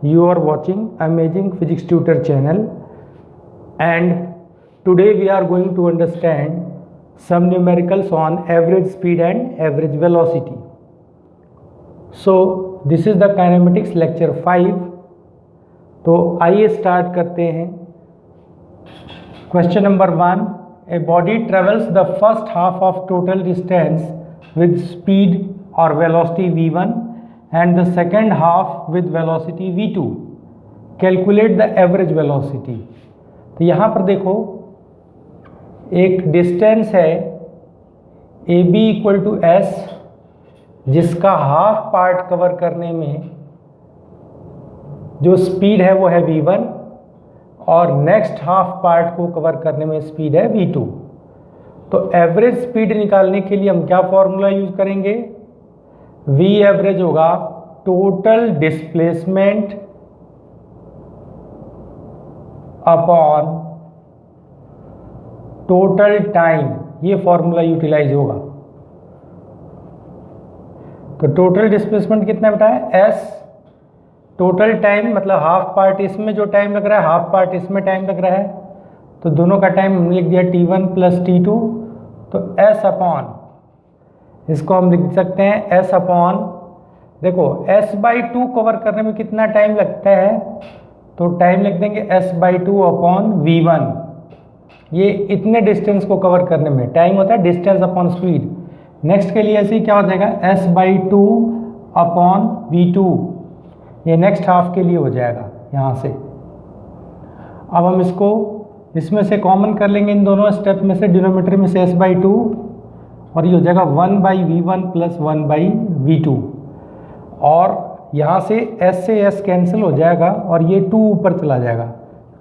You are watching Amazing Physics Tutor channel, and today we are going to understand some numericals on average speed and average velocity. So this is the kinematics lecture 5. तो आइए start करते हैं. Question number 1. A body travels the first half of total distance with speed or velocity v1 and the second half with velocity v2. Calculate the average velocity. तो यहाँ पर देखो एक distance है AB इक्वल टू S, जिसका half part cover करने में जो स्पीड है वो है v1 और नेक्स्ट हाफ पार्ट को कवर करने में स्पीड है v2. तो एवरेज स्पीड निकालने के लिए हम क्या फॉर्मूला यूज करेंगे? v एवरेज होगा total displacement upon total time. ये फॉर्मूला यूटिलाइज होगा. तो टोटल डिस्प्लेसमेंट कितना बेटा है? s. टोटल टाइम मतलब हाफ पार्ट इसमें जो टाइम लग रहा है, हाफ पार्ट इसमें टाइम लग रहा है, तो दोनों का टाइम हमने लिख दिया t1 प्लस t2. तो s अपॉन, इसको हम लिख सकते हैं s अपॉन, देखो s/2 कवर करने में कितना टाइम लगता है, तो टाइम लिख देंगे s/2 अपॉन v1. ये इतने डिस्टेंस को कवर करने में टाइम होता है, डिस्टेंस अपॉन स्पीड. नेक्स्ट के लिए ऐसे ही क्या हो जाएगा, s/2 अपॉन v2. ये नेक्स्ट हाफ के लिए हो जाएगा यहाँ से. अब हम इसको इसमें से कॉमन कर लेंगे, इन दोनों स्टेप में से, डिनोमीटर में से s/2, और ये हो जाएगा 1/v1 प्लस 1/v2. और यहाँ से s से s कैंसिल हो जाएगा और ये 2 ऊपर चला जाएगा.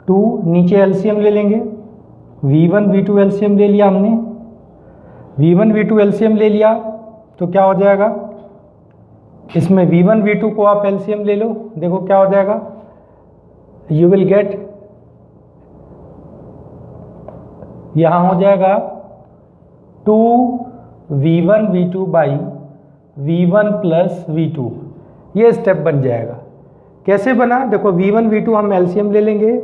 2 नीचे एलसीएम ले लेंगे. v1 v2 एलसीएम ले लिया हमने. v1 v2 एलसीएम ले लिया तो क्या हो जाएगा, इसमें v1 v2 को आप एलसीएम ले लो. देखो क्या हो जाएगा, यू विल गेट, यहाँ हो जाएगा 2v1 v2 by v1 plus v2. ये स्टेप बन जाएगा. कैसे बना, देखो v1 v2 हम एलसीएम ले लेंगे,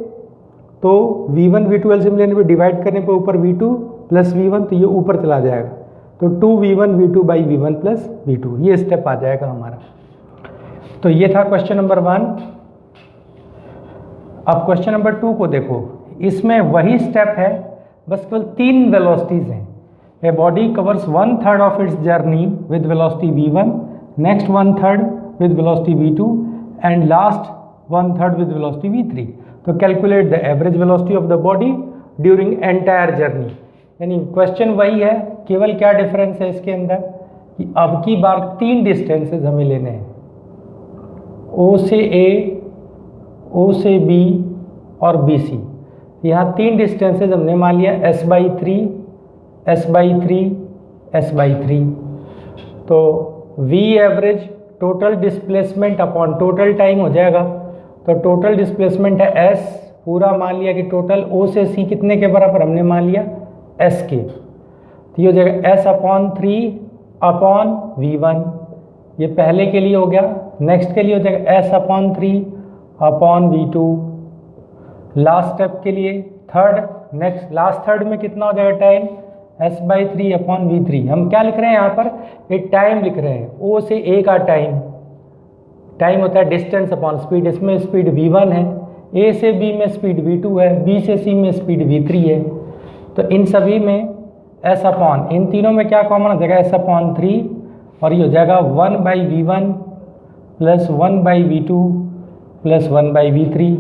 तो v1 v2 एलसीएम लेने पे डिवाइड करने पे ऊपर v2 प्लस v1, तो ये ऊपर चला जाएगा. तो 2v1 v2 by v1 plus v2, ये स्टेप आ जाएगा हमारा. तो ये था क्वेश्चन नंबर 1. अब क्वेश्चन नंबर 2 को देखो. इसमें वही स्टेप है, बस केवल 3 वेलोसिटीज हैं. A body covers 1/3 of its journey with velocity v1, next 1/3 with velocity v2 and last 1/3 with velocity v3. तो calculate the average velocity of the body during entire journey. यानी क्वेश्चन वही है, केवल क्या डिफरेंस है इसके अंदर कि अब की बार 3 डिस्टेंसेस हमें लेने हैं, O से A, O से B और B C. यहाँ 3 डिस्टेंसेस हमने मान लिया s/3, s/3, s/3. तो V average total displacement upon total time हो जाएगा. तो टोटल डिस्प्लेसमेंट है s, पूरा मान लिया कि टोटल O से C कितने के बराबर हमने मान लिया, s के. तो ये हो जाएगा s/3 अपॉन v1. ये पहले के लिए हो गया. नेक्स्ट के लिए हो जाएगा s/3 upon v2. Last step के लिए थर्ड, नेक्स्ट लास्ट थर्ड में कितना हो जाएगा टाइम, s/3 अपॉन v3. हम क्या लिख रहे हैं यहाँ पर, एक टाइम लिख रहे हैं. O से A का टाइम, टाइम होता है डिस्टेंस अपॉन स्पीड. इसमें स्पीड v1 है, A से B में स्पीड v2 है, B से C में स्पीड v3 है. तो इन सभी में s अपॉन, इन तीनों में क्या कॉमन हो जाएगा, s/3, और ये हो जाएगा 1/v1 plus 1/v2 plus 1/v3.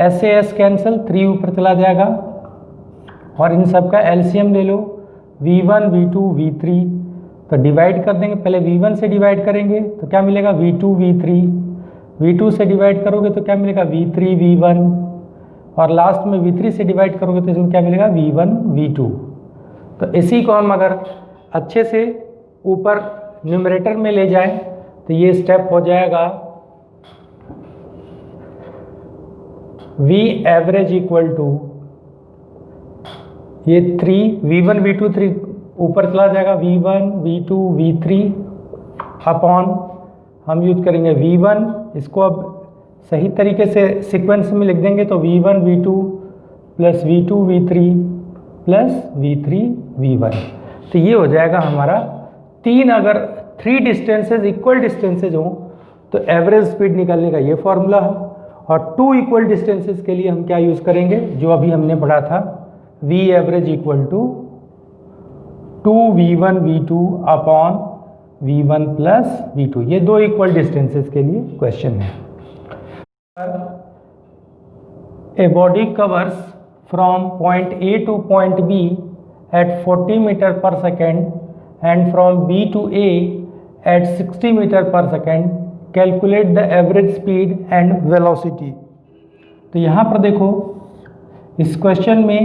s से s कैंसिल, 3 ऊपर चला जाएगा. और इन सब का एलसीएम ले लो, v1 v2 v3. तो डिवाइड कर देंगे, पहले v1 से डिवाइड करेंगे तो क्या मिलेगा, v2 v3. v2 से डिवाइड करोगे तो क्या मिलेगा, v3 v1. और लास्ट में v3 से डिवाइड करोगे तो इसमें क्या मिलेगा, v1 v2. तो इसी को हम अगर अच्छे से ऊपर न्यूमरेटर में ले जाएं तो ये स्टेप हो जाएगा v एवरेज इक्वल टू, ये 3 v1 v2 3 ऊपर चला जाएगा, v1 v2 v3 अपॉन, हम यूज करेंगे v1, इसको अब सही तरीके से सीक्वेंस में लिख देंगे तो V1 V2 plus V2 V3 plus V3 V1, तो ये हो जाएगा हमारा तीन, अगर 3 डिस्टेंसेज इक्वल डिस्टेंसेज हों तो एवरेज स्पीड निकालने का ये फॉर्मूला है, और 2 इक्वल डिस्टेंसेज के लिए हम क्या यूज़ करेंगे, जो अभी हमने पढ़ा था, V average equal to 2V1 V2 upon V1 plus V2। ये 2 इक्वल डिस्टेंसेज के लिए क्वेश्चन है। A body covers from point A to point B at 40 meter per second and from B to A at 60 meter per second. Calculate the average speed and velocity. तो यहाँ पर देखो इस question में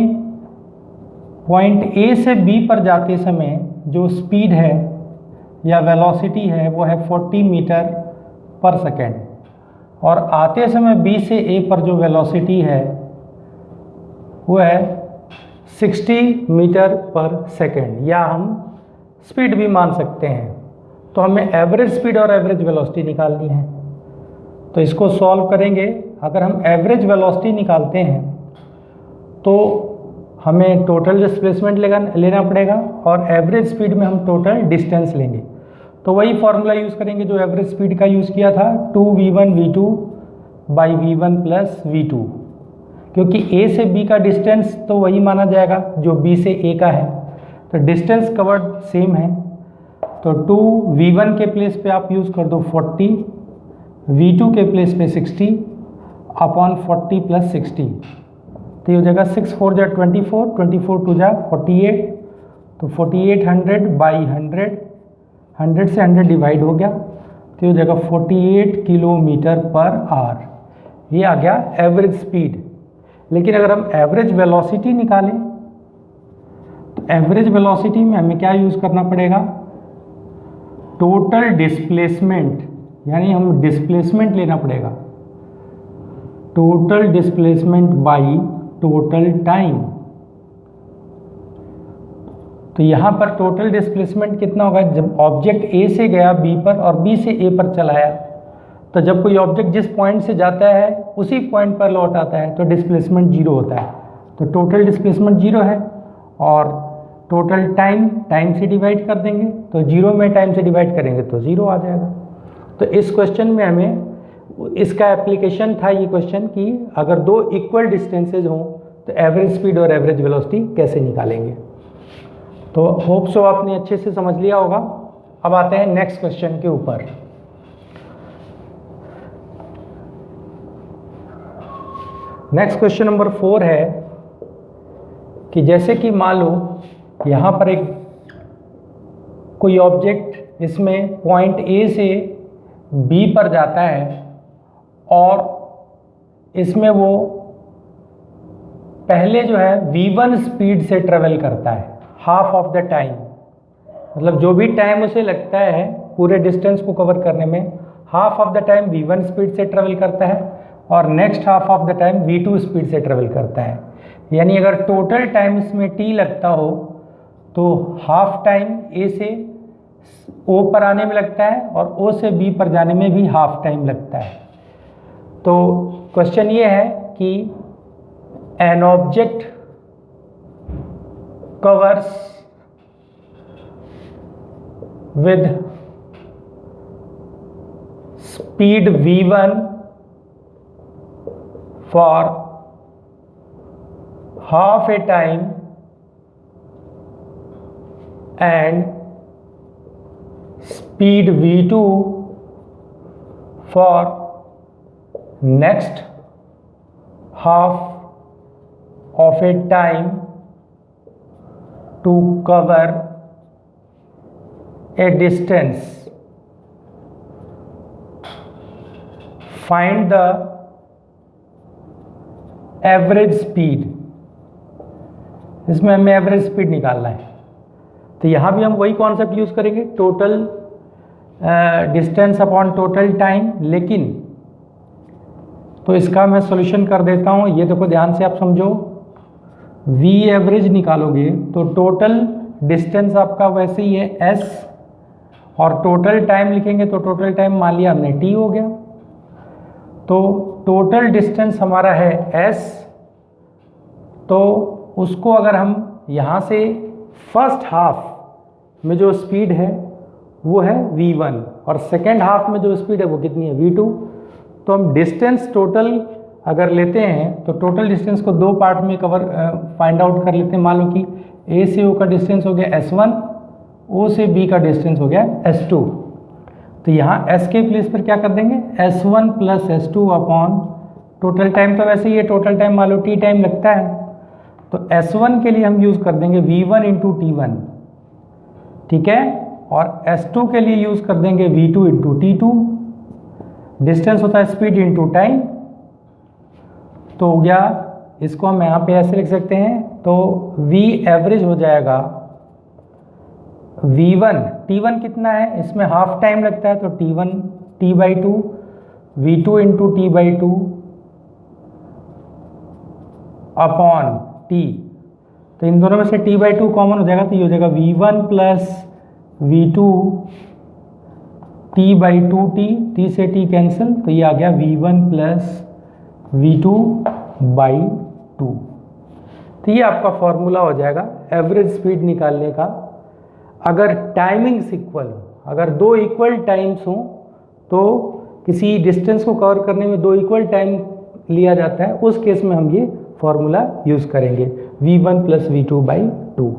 point A से B पर जाते समय जो स्पीड है या वेलोसिटी है वो है 40 मीटर पर सेकेंड, और आते समय B से A पर जो वेलोसिटी है वो है 60 मीटर पर सेकेंड, या हम स्पीड भी मान सकते हैं। तो हमें एवरेज स्पीड और एवरेज वेलोसिटी निकालनी है। तो इसको सॉल्व करेंगे। अगर हम एवरेज वेलोसिटी निकालते हैं तो हमें टोटल डिस्प्लेसमेंट लेना पड़ेगा, और एवरेज स्पीड में हम टोटल डिस्टेंस लेंगे। तो वही फॉर्मूला यूज़ करेंगे जो एवरेज स्पीड का यूज़ किया था, 2V1 V2 by V1 plus V2, क्योंकि A से B का डिस्टेंस तो वही माना जाएगा जो B से A का है, तो डिस्टेंस कवर्ड सेम है। तो 2V1 के प्लेस पे आप यूज़ कर दो 40, V2 के प्लेस पे 60 अपॉन 40 प्लस 60, तो ये हो जाएगा 6 4 जा 24, 24 2 जा 48, तो 4800 बाई 100 से 100 डिवाइड हो गया, तो ये हो जाएगा 48 किलोमीटर पर आवर। ये आ गया एवरेज स्पीड। लेकिन अगर हम एवरेज वेलोसिटी निकालें तो एवरेज वेलोसिटी में हमें क्या यूज़ करना पड़ेगा, टोटल डिस्प्लेसमेंट, यानी हम डिस्प्लेसमेंट लेना पड़ेगा, total displacement by total time. तो यहाँ पर टोटल डिस्प्लेसमेंट कितना होगा, जब ऑब्जेक्ट A से गया B पर और B से A पर चला आया, तो जब कोई ऑब्जेक्ट जिस पॉइंट से जाता है उसी पॉइंट पर लौट आता है तो डिस्प्लेसमेंट 0 होता है। तो टोटल डिस्प्लेसमेंट 0 है, और टोटल टाइम से डिवाइड कर देंगे, तो 0 में टाइम से डिवाइड करेंगे तो 0 आ जाएगा। तो इस क्वेश्चन में हमें इसका एप्लीकेशन था ये क्वेश्चन कि अगर 2 इक्वल डिस्टेंसेज हों तो एवरेज स्पीड और एवरेज वेलोसिटी कैसे निकालेंगे। तो होप सो आपने अच्छे से समझ लिया होगा। अब आते हैं नेक्स्ट क्वेश्चन के ऊपर। नेक्स्ट क्वेश्चन नंबर 4 है कि जैसे कि मान लो यहाँ पर एक कोई ऑब्जेक्ट इसमें पॉइंट A से B पर जाता है और इसमें वो पहले जो है V1 स्पीड से ट्रेवल करता है हाफ ऑफ द टाइम, मतलब जो भी टाइम उसे लगता है पूरे डिस्टेंस को कवर करने में, half of the time V1 speed से ट्रेवल करता है और next half of the time V2 speed से ट्रेवल करता है। यानी अगर टोटल टाइम इसमें T लगता हो तो हाफ टाइम A से O पर आने में लगता है और O से B पर जाने में भी हाफ टाइम लगता है। तो क्वेश्चन ये है कि an object covers with speed V1 for half a time and speed V2 for next half of a time to cover a distance. Find the average speed. इसमें हमें एवरेज स्पीड निकालना है। तो यहाँ भी हम वही कॉन्सेप्ट यूज़ करेंगे, total distance upon total time. लेकिन तो इसका मैं सॉल्यूशन कर देता हूँ। ये देखो ध्यान से आप समझो, V एवरेज निकालोगे तो टोटल डिस्टेंस आपका वैसे ही है S, और टोटल टाइम लिखेंगे तो टोटल टाइम मान लिया हमने T हो गया। तो टोटल डिस्टेंस हमारा है s, तो उसको अगर हम यहाँ से फर्स्ट हाफ में जो स्पीड है वो है v1 और सेकेंड हाफ में जो स्पीड है वो कितनी है v2। तो हम डिस्टेंस टोटल अगर लेते हैं तो टोटल डिस्टेंस को दो पार्ट में फाइंड आउट कर लेते हैं। मान लो कि a से o का डिस्टेंस हो गया s1, o से b का डिस्टेंस हो गया s2। तो यहाँ s के प्लेस पर क्या कर देंगे s1 plus s2 upon total time, तो वैसे ये टोटल टाइम मान लो t टाइम लगता है, तो s1 के लिए हम यूज़ कर देंगे v1 इंटू t1, ठीक है, और s2 के लिए यूज़ कर देंगे v2 इंटू t2। डिस्टेंस होता है स्पीड इंटू टाइम, तो हो गया, इसको हम यहाँ पे ऐसे लिख सकते हैं, तो v एवरेज हो जाएगा v1, t1 कितना है, इसमें हाफ टाइम लगता है, तो t1 t/2, v2 into t/2 upon t। तो इन दोनों में से t/2 कॉमन हो जाएगा, तो ये हो जाएगा v1 plus v2 t/2t, t से t कैंसिल, तो ये आ गया v1 प्लस v2/2। तो ये आपका फॉर्मूला हो जाएगा एवरेज स्पीड निकालने का। अगर टाइमिंग्स इक्वल हो, अगर दो इक्वल टाइम्स हों, तो किसी डिस्टेंस को कवर करने में दो इक्वल टाइम लिया जाता है, उस केस में हम ये फॉर्मूला यूज़ करेंगे v1 प्लस v2/2।